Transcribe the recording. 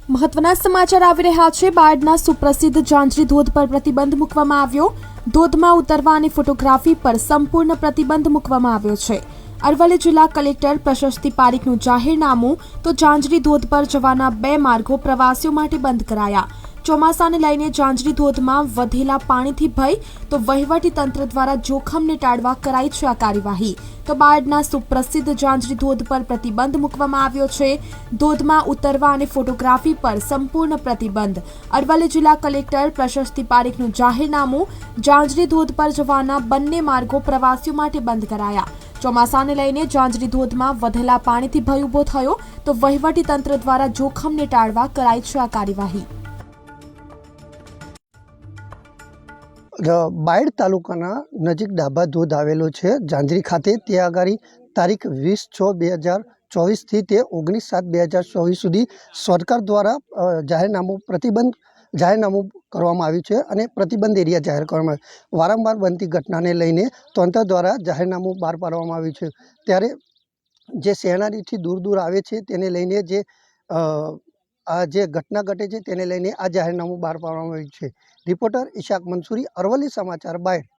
મહત્વના સમાચાર આવી રહ્યા છે। બાયડના સુપ્રસિદ્ધ જાંજરી ધોધ પર પ્રતિબંધ મૂકવામાં આવ્યો। ધોધમાં ઉતરવા અને ફોટોગ્રાફી પર સંપૂર્ણ પ્રતિબંધ મૂકવામાં આવ્યો છે। અરવલ્લી જિલ્લા કલેક્ટર પ્રશસ્તિ પારીખનું જાહેરનામું। તો જાંજરી ધોધ પર જવાના 2 માર્ગો પ્રવાસીઓ માટે બંધ કરાયા। ચોમાસાને લઈને જાંજરી ધોધમાં વધેલા પાણીથી ભય, તો વહીવટી તંત્ર દ્વારા જોખમને ટાળવા કરાઈ છે આ કાર્યવાહી। તો બાયડના સુપ્રસિદ્ધ જાંજરી ધોધ પર પ્રતિબંધ મૂકવામાં આવ્યો છે। ધોધમાં ઉતરવા અને ફોટોગ્રાફી પર સંપૂર્ણ પ્રતિબંધ। અરવલ્લી જિલ્લા કલેક્ટર પ્રશસ્તિ પારીખનું જાહેરનામું। જાંજરી ધોધ પર જવાના 2 માર્ગો પ્રવાસીઓ માટે બંધ કરાયા। ચોમાસાને લઈને જાંજરી ધોધમાં વધેલા પાણીથી ભય ઊભો થયો, તો વહીવટી તંત્ર દ્વારા જોખમને ટાળવા કરાઈ છે આ કાર્યવાહી। બાયડ તાલુકાના નજીક ડાભા ધોધ આવેલો છે જાંજરી ખાતે। ત્યાં આગળ તારીખ 20/6/2024 થી તે 19/7/2024 સુધી સરકાર દ્વારા જાહેરનામું કરવામાં આવ્યું છે અને પ્રતિબંધ એરિયા જાહેર કરવામાં આવ્યો। વારંવાર બનતી ઘટનાને લઈને તંત્ર દ્વારા જાહેરનામું બહાર પાડવામાં આવ્યું છે। ત્યારે જે શહેરારીથી દૂર આવે છે તેને લઈને આ જે ઘટના ઘટે છે તેને લઈને આ જાહેરનામું બહાર પાડવામાં આવ્યું છે। રિપોર્ટર ઇશાક મંસૂરી, અરવલ્લી સમાચાર, બાયડ।